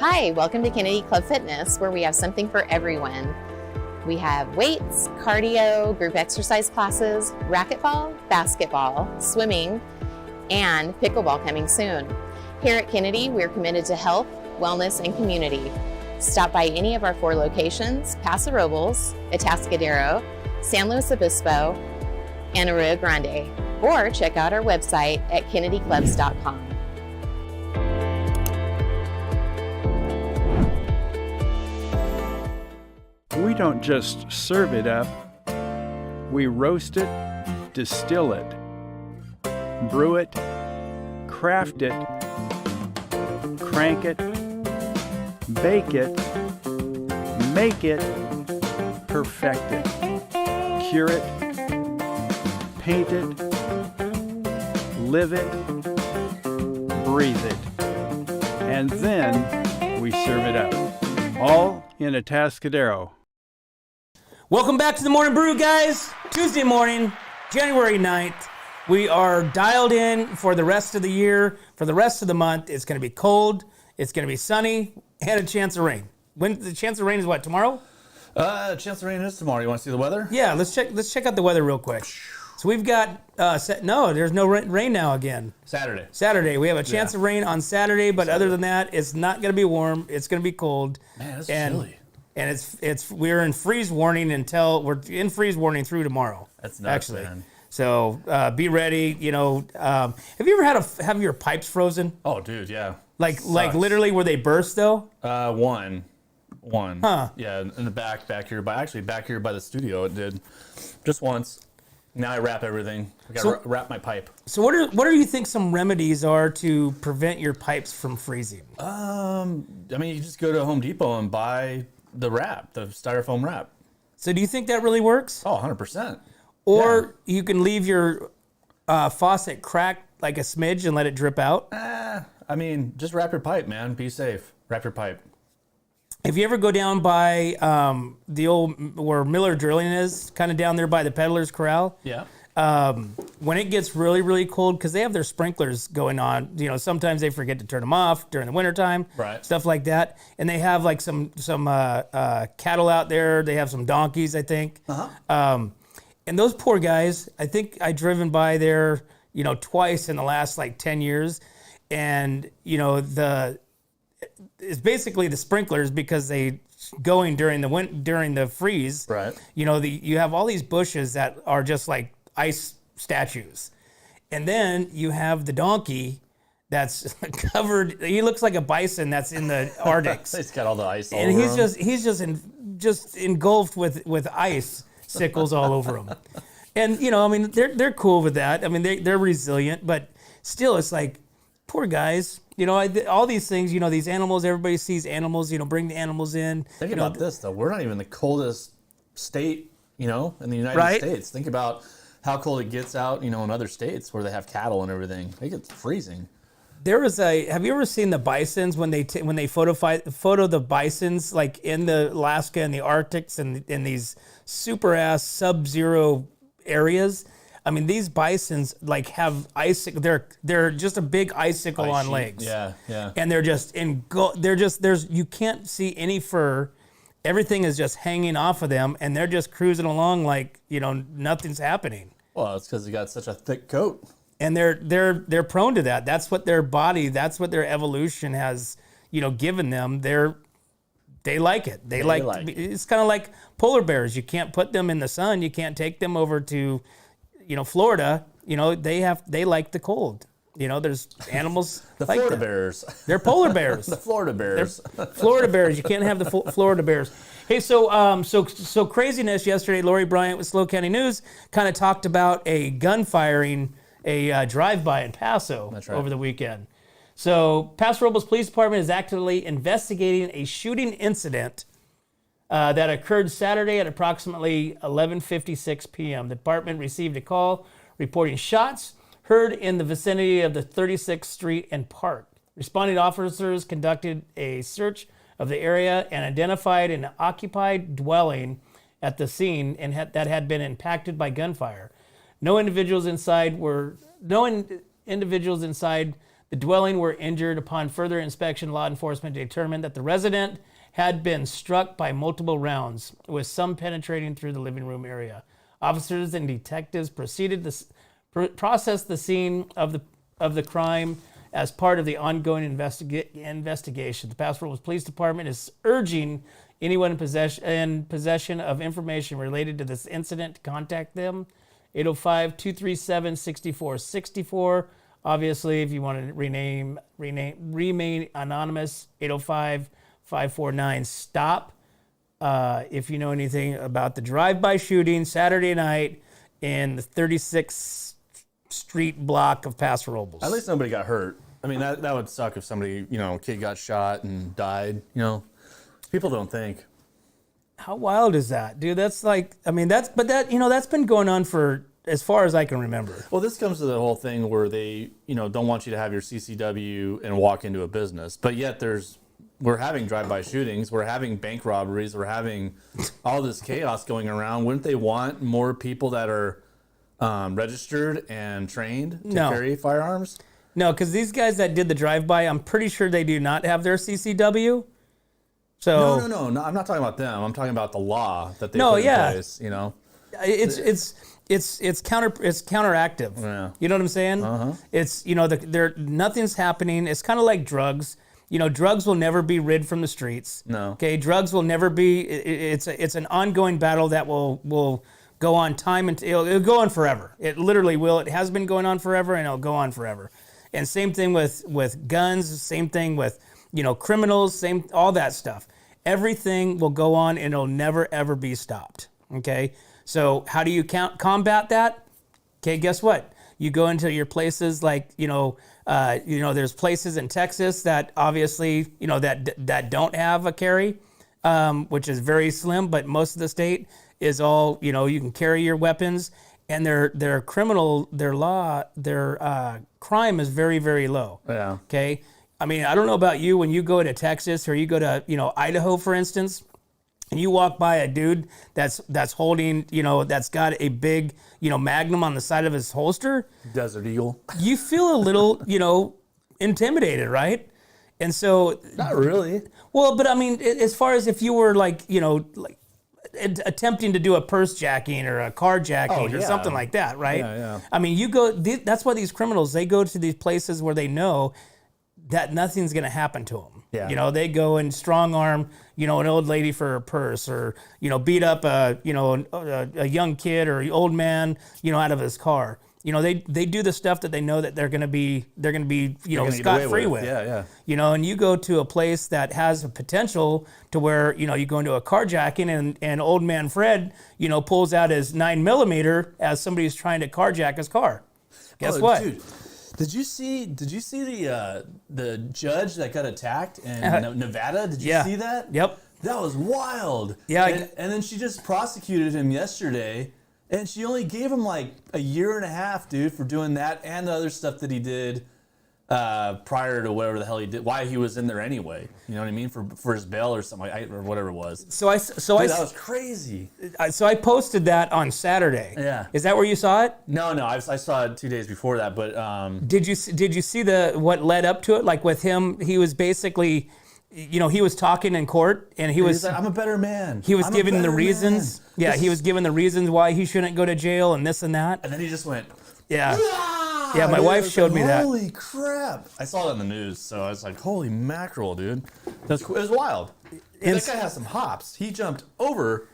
Hi, welcome to Kennedy Club Fitness, where we have something for everyone. We have weights, cardio, group exercise classes, racquetball, basketball, swimming, and pickleball coming soon. Here at Kennedy, we're committed to health, wellness, and community. Stop by any of our 4 locations: Paso Robles, Atascadero, San Luis Obispo, and Arroyo Grande, or check out our website at kennedyclubs.com. We don't just serve it up, we roast it, distill it, brew it, craft it, crank it, bake it, make it, perfect it, cure it, paint it, live it, breathe it, and then we serve it up, all in Atascadero. Welcome back to the Morning Brew, guys. Tuesday morning, January 9th. We are dialed in for the rest of the year, for the rest of the month. It's going to be cold, it's going to be sunny, and a chance of rain. When the chance of rain is what, tomorrow? Chance of rain is tomorrow. You want to see the weather? Yeah, let's check out the weather real quick. So we've got there's no rain now again. Saturday. We have a chance of rain on Saturday, but other than that, it's not going to be warm. It's going to be cold. Man, it's chilly. And we're in freeze warning through tomorrow. That's nuts, actually. Man. So be ready. Have you ever have your pipes frozen? Oh, dude, yeah. Like literally where they burst though? One. Huh. Yeah, in the back here by the studio it did. Just once. Now I wrap everything. I gotta wrap my pipe. So what do you think some remedies are to prevent your pipes from freezing? I mean, you just go to Home Depot and buy the styrofoam wrap. So do you think that really works? Oh, 100%. Or you can leave your faucet cracked like a smidge and let it drip out? I mean, just wrap your pipe, man. Be safe. Wrap your pipe. If you ever go down by the old, where Miller Drilling is, kind of down there by the Peddler's Corral. Yeah. When it gets really, really cold, because they have their sprinklers going on, sometimes they forget to turn them off during the wintertime, right? Stuff like that. And they have like some cattle out there. They have some donkeys, I think. Uh-huh. And those poor guys, I think I've driven by there, twice in the last like 10 years. And, it's basically the sprinklers because they going during the freeze. Right. You have all these bushes that are just like ice statues. And then you have the donkey that's covered. He looks like a bison that's in the Arctic. He's got all the ice all and over he's just engulfed with ice sickles all over him. And they're cool with that. I mean they're resilient, but still it's like poor guys. You know, all these things, you know, these animals, everybody sees animals, you know, bring the animals in. Think you know, about this, though. We're not even the coldest state, you know, in the United Right. States. Think about how cold it gets out, you know, in other states where they have cattle and everything. It gets freezing. There was have you ever seen the bisons when they photo the bisons like in the Alaska and the Arctics and in these super ass sub-zero areas? I mean, these bisons like have they're just a big icicle on legs. Yeah, yeah. And they're just there's you can't see any fur. Everything is just hanging off of them, and they're just cruising along like, you know, nothing's happening. Well, it's because they got such a thick coat. And they're prone to that. That's what their body, that's what their evolution has, you know, given them. They like it. They like it's kind of like polar bears. You can't put them in the sun. You can't take them over to, you know, Florida. You know, they like the cold. You know, there's animals The like Florida that. bears. They're polar bears. The Florida bears. Florida bears. You can't have the Florida bears. Hey, so craziness yesterday. Lori Bryant with Slow County News kind of talked about a gunfiring, a drive-by in Paso over the weekend. So Paso Robles Police Department is actively investigating a shooting incident that occurred Saturday at approximately 11:56 p.m. The department received a call reporting shots heard in the vicinity of the 36th Street and Park. Responding officers conducted a search of the area and identified an occupied dwelling at the scene and that had been impacted by gunfire. No individuals inside the dwelling were injured. Upon further inspection, law enforcement determined that the resident had been struck by multiple rounds, with some penetrating through the living room area. Officers and detectives proceeded to process the scene of the crime as part of the ongoing investigation. The Paso Robles Police Department is urging anyone in possession of information related to this incident to contact them. 805-237-6464. Obviously, if you want to remain anonymous, 805-549-STOP. If you know anything about the drive-by shooting Saturday night in the 36th Street block of Paso Robles. At least nobody got hurt. I mean, that would suck if somebody, you know, a kid got shot and died. You know, people don't think. How wild is that, dude? That's like, I mean, that's been going on for as far as I can remember. Well, this comes to the whole thing where they, you know, don't want you to have your CCW and walk into a business, but yet we're having drive-by shootings, we're having bank robberies, we're having all this chaos going around. Wouldn't they want more people that are registered and trained to carry firearms? No, because these guys that did the drive-by, I'm pretty sure they do not have their CCW. So No. I'm not talking about them. I'm talking about the law that they put in place. You know, it's counteractive. Yeah. You know what I'm saying? It's, you know, nothing's happening. It's kind of like drugs. You know, drugs will never be rid from the streets. No. Okay, drugs will never be. It's an ongoing battle that will go on time and it'll go on forever. It literally will. It has been going on forever, and it'll go on forever. And same thing with guns. Same thing with, you know, criminals. All that stuff. Everything will go on, and it'll never ever be stopped. Okay. So how do you combat that? Okay, guess what? You go into your places like, there's places in Texas that obviously, you know, that don't have a carry, which is very slim, but most of the state is all, you know, you can carry your weapons, and their crime is very, very low. Yeah. Okay. I mean, I don't know about you, when you go to Texas or you go to, you know, Idaho, for instance, and you walk by a dude that's holding, you know, that's got a big, you know, Magnum on the side of his holster. Desert Eagle. You feel a little, you know, intimidated, right? And so. Not really. Well, but I mean, as far as if you were like, you know, like attempting to do a purse jacking or a carjacking or something like that, right? Yeah. I mean, that's why these criminals, they go to these places where they know that nothing's going to happen to them. Yeah. You know, they go and strong arm, you know, an old lady for a purse, or, you know, beat up a young kid or old man, you know, out of his car. You know, they do the stuff that they know that they're going to be, you know, scot-free with. Yeah. You know, and you go to a place that has a potential to where, you know, you go into a carjacking and old man Fred, you know, pulls out his 9mm as somebody's trying to carjack his car. Guess what? Dude, Did you see the judge that got attacked in Nevada? Did you see that? Yep. That was wild. Yeah. And then she just prosecuted him yesterday, and she only gave him like a year and a half, dude, for doing that and the other stuff that he did prior to whatever the hell he did. Why he was in there anyway? You know what I mean? For his bail or something, or whatever it was. Dude, that was crazy. So I posted that on Saturday. Yeah. Is that where you saw it? No, I saw it 2 days before that, but Did you see what led up to it? Like with him, he was basically, he was talking in court, and he's like, I'm a better man. He was I'm a giving the better reasons. man. Yeah, he was giving the reasons why he shouldn't go to jail and this and that. And then he just went, yeah. Yeah, my wife showed me that. Holy crap. I saw it on the news, so I was like, holy mackerel, dude. It was wild. That guy has some hops. He jumped over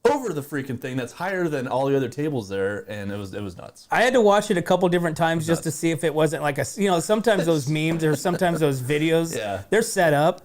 the freaking thing that's higher than all the other tables there, and it was nuts. I had to watch it a couple different times just to see if it wasn't like sometimes those memes or sometimes those videos, they're set up,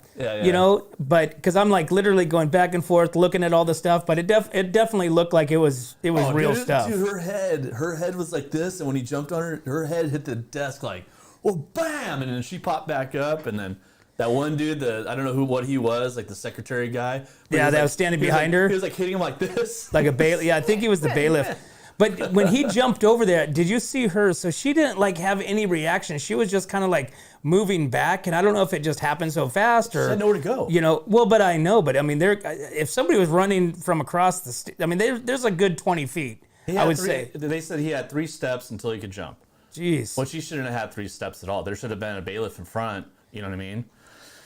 but because I'm like literally going back and forth looking at all the stuff, but it definitely looked like it was real stuff. Dude, her head was like this, and when he jumped on her head hit the desk like, well, bam, and then she popped back up, and then that one dude, I don't know what he was, like the secretary guy. Yeah, that was standing behind her. He was like hitting him like this. Like a bailiff. Yeah, I think he was the bailiff. But when he jumped over there, did you see her? So she didn't like have any reaction. She was just kind of like moving back. And I don't know if it just happened so fast or. She had nowhere to go. But I know. But I mean, if somebody was running from across there's a good 20 feet, I would say. They said he had 3 steps until he could jump. Jeez. Well, she shouldn't have had 3 steps at all. There should have been a bailiff in front. You know what I mean?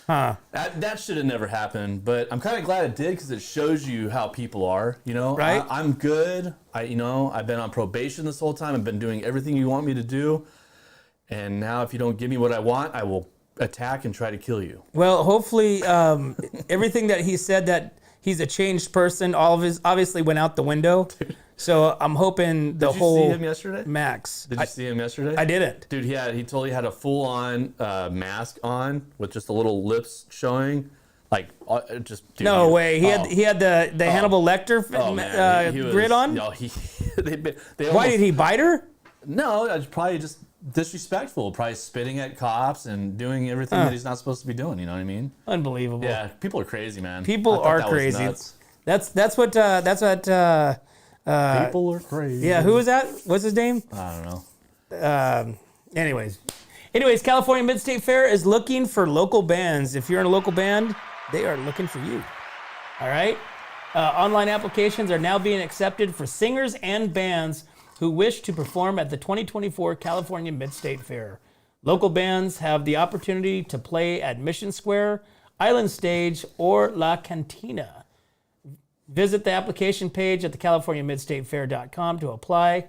Huh. That should have never happened, but I'm kind of glad it did because it shows you how people are. Right? I'm good. I've been on probation this whole time. I've been doing everything you want me to do, and now if you don't give me what I want, I will attack and try to kill you. Well, hopefully, everything that he said that he's a changed person, all of his obviously went out the window. So I'm hoping the whole. Did you see him yesterday? Max. Did you see him yesterday? I didn't. Dude, he totally had a full-on mask on with just the little lips showing. Like, just. Dude, no way. He had the Hannibal Lecter grid on? No, Why did he bite her? No, it's probably just disrespectful. Probably spitting at cops and doing everything that he's not supposed to be doing. You know what I mean? Unbelievable. Yeah, people are crazy, man. People are crazy. That's what. People are crazy. Yeah, who was that? What's his name? I don't know. Anyways, California Mid-State Fair is looking for local bands. If you're in a local band, they are looking for you. All right? Online applications are now being accepted for singers and bands who wish to perform at the 2024 California Mid-State Fair. Local bands have the opportunity to play at Mission Square, Island Stage, or La Cantina. Visit the application page at the CaliforniaMidStateFair.com to apply.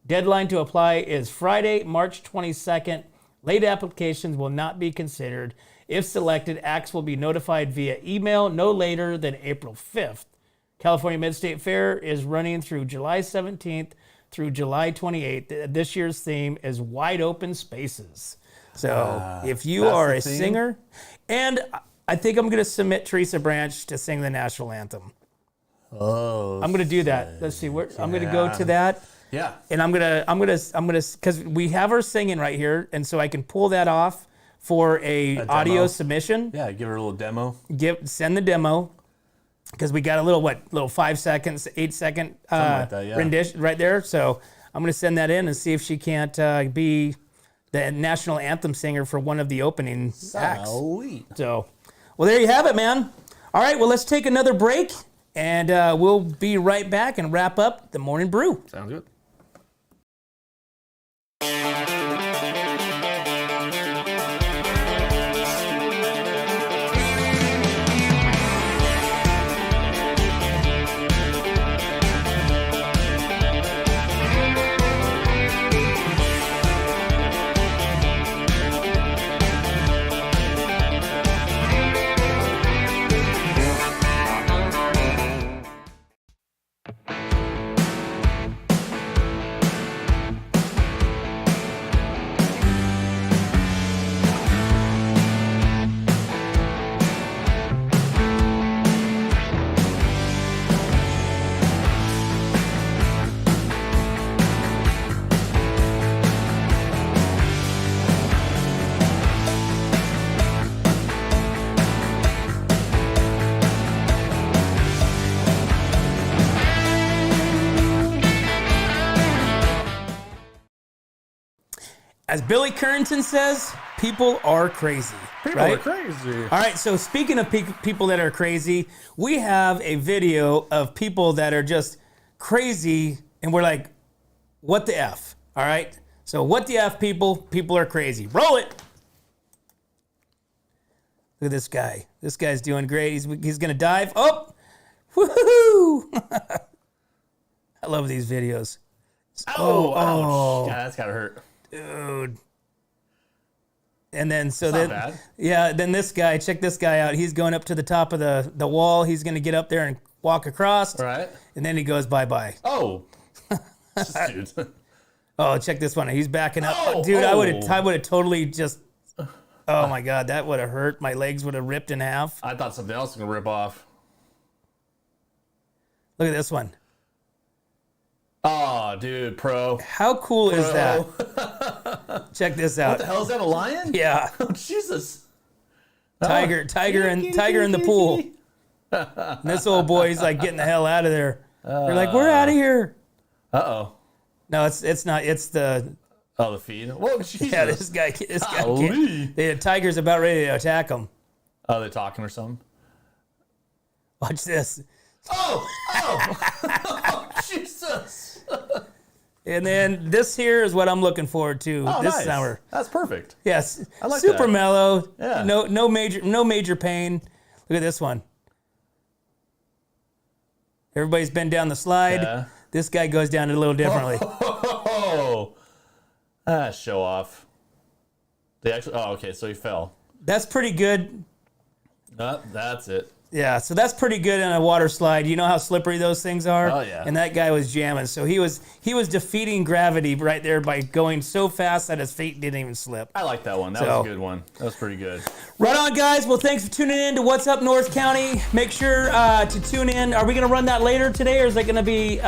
Deadline to apply is Friday, March 22nd. Late applications will not be considered. If selected, acts will be notified via email no later than April 5th. California Mid-State Fair is running through July 17th through July 28th. This year's theme is Wide Open Spaces. So if you are a singer, and I think I'm going to submit Teresa Branch to sing the national anthem. Oh, I'm gonna do that. Let's see where I'm gonna go to that. Yeah. And I'm gonna because we have her singing right here, and so I can pull that off for a audio submission. Yeah, give her a little demo. Send the demo because we got a little 5 seconds, 8 second like that, rendition right there. So I'm gonna send that in and see if she can't be the national anthem singer for one of the opening acts. Sweet. So, well, there you have it, man. All right, well, let's take another break. And we'll be right back and wrap up the morning brew. Sounds good. as Billy Currington says, people are crazy. People right? are crazy. All right, so speaking of people that are crazy, we have a video of people that are just crazy, and we're like, what the F? All right, so what the F, people? People are crazy. Roll it. Look at this guy. This guy's doing great. He's going to dive. Oh, woohoo. I love these videos. Oh, ouch. Yeah, that's got to hurt. Dude. And then, so That's then, not bad. yeah, then this guy, check this guy out. He's going up to the top of the wall. He's going to get up there and walk across. Right. And then he goes bye-bye. Oh. Dude. Oh, check this one. He's backing up. Oh, Dude, I would oh. have totally just, oh my God, that would have hurt. My legs would have ripped in half. I thought something else was going to rip off. Look at this one. Oh, dude, pro. How cool is that? Check this out. What the hell, is that a lion? Yeah. Oh, Jesus. Tiger in the pool. And this old boy's like getting the hell out of there. They're like, we're out of here. Uh-oh. No, it's not. It's the Oh, the feed. Whoa, Jesus. yeah. This guy Golly. can't. The tiger's about ready to attack him. Oh, they're talking or something? Watch this. Oh, oh, Jesus. And then this here is what I'm looking forward to Oh, this nice. summer. That's perfect. Yes, I like super that. mellow. Yeah. No major pain. Look at this one. Everybody's been down the slide. Yeah. This guy goes down it a little differently. Oh, show off. They actually. Oh, okay. So he fell. That's pretty good. That's it. Yeah, so that's pretty good on a water slide. You know how slippery those things are? Oh, yeah. And that guy was jamming. So he was defeating gravity right there by going so fast that his feet didn't even slip. I like that one. That was a good one. That was pretty good. Right on, guys. Well, thanks for tuning in to What's Up North County. Make sure to tune in. Are we going to run that later today, or is it going to be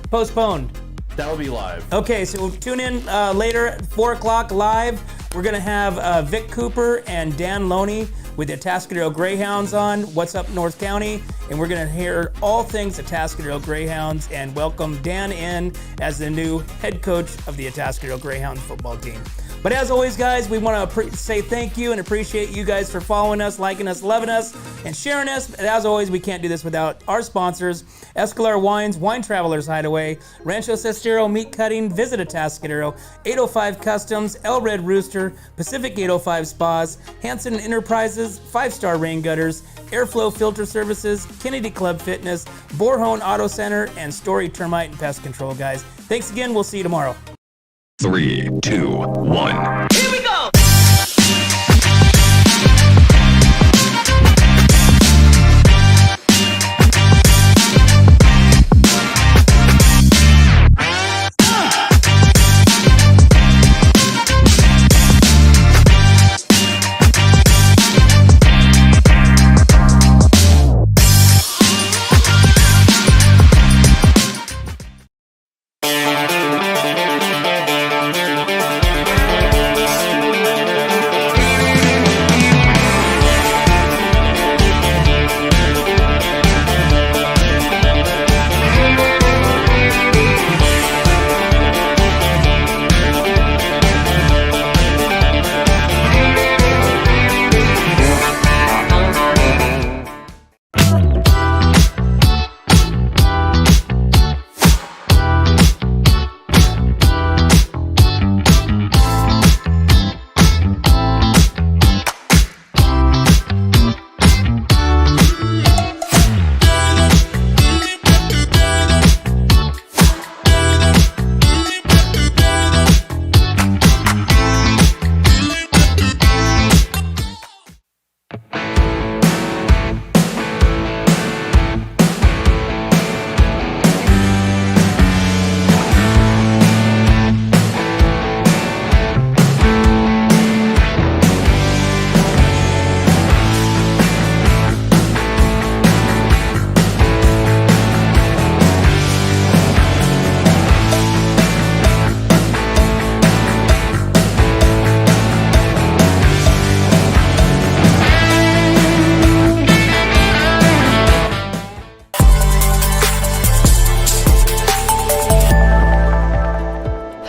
postponed? That will be live. Okay, so tune in later at 4 o'clock live. We're going to have Vic Cooper and Dan Loney with the Atascadero Greyhounds on What's Up North County, and we're going to hear all things Atascadero Greyhounds and welcome Dan in as the new head coach of the Atascadero Greyhound football team. But as always, guys, we want to say thank you and appreciate you guys for following us, liking us, loving us, and sharing us. And as always, we can't do this without our sponsors, Escalar Wines, Wine Travelers Hideaway, Rancho Cestero Meat Cutting, Visit Atascadero, 805 Customs, El Red Rooster, Pacific 805 Spas, Hanson Enterprises, 5-Star Rain Gutters, Airflow Filter Services, Kennedy Club Fitness, Borhone Auto Center, and Story Termite and Pest Control, guys. Thanks again. We'll see you tomorrow. 3, 2, 1. Here we go!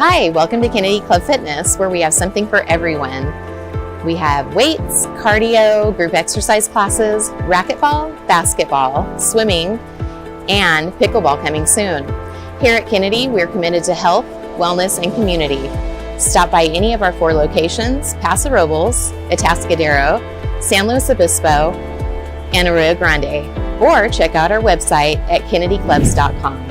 Hi, welcome to Kennedy Club Fitness, where we have something for everyone. We have weights, cardio, group exercise classes, racquetball, basketball, swimming, and pickleball coming soon. Here at Kennedy, we're committed to health, wellness, and community. Stop by any of our 4 locations: Paso Robles, Atascadero, San Luis Obispo, and Arroyo Grande, or check out our website at kennedyclubs.com.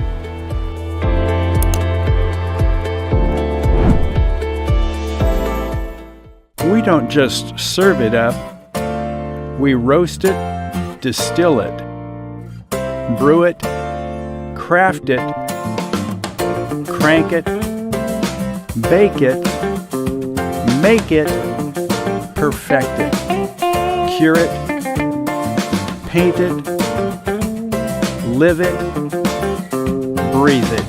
We don't just serve it up, we roast it, distill it, brew it, craft it, crank it, bake it, make it, perfect it, cure it, paint it, live it, breathe it,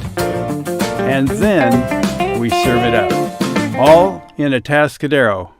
and then we serve it up, all in Atascadero.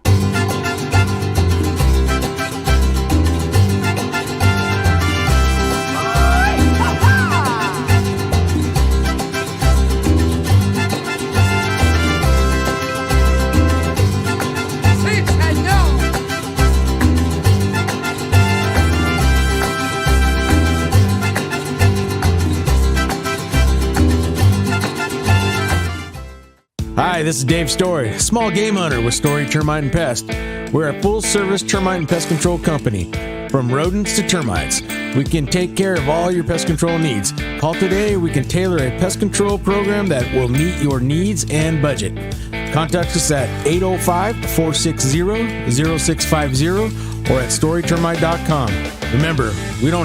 Hi, this is Dave Story, small game hunter with Story Termite and Pest. We're a full-service termite and pest control company. From rodents to termites, we can take care of all your pest control needs. Call today, we can tailor a pest control program that will meet your needs and budget. Contact us at 805-460-0650 or at storytermite.com. Remember, we don't have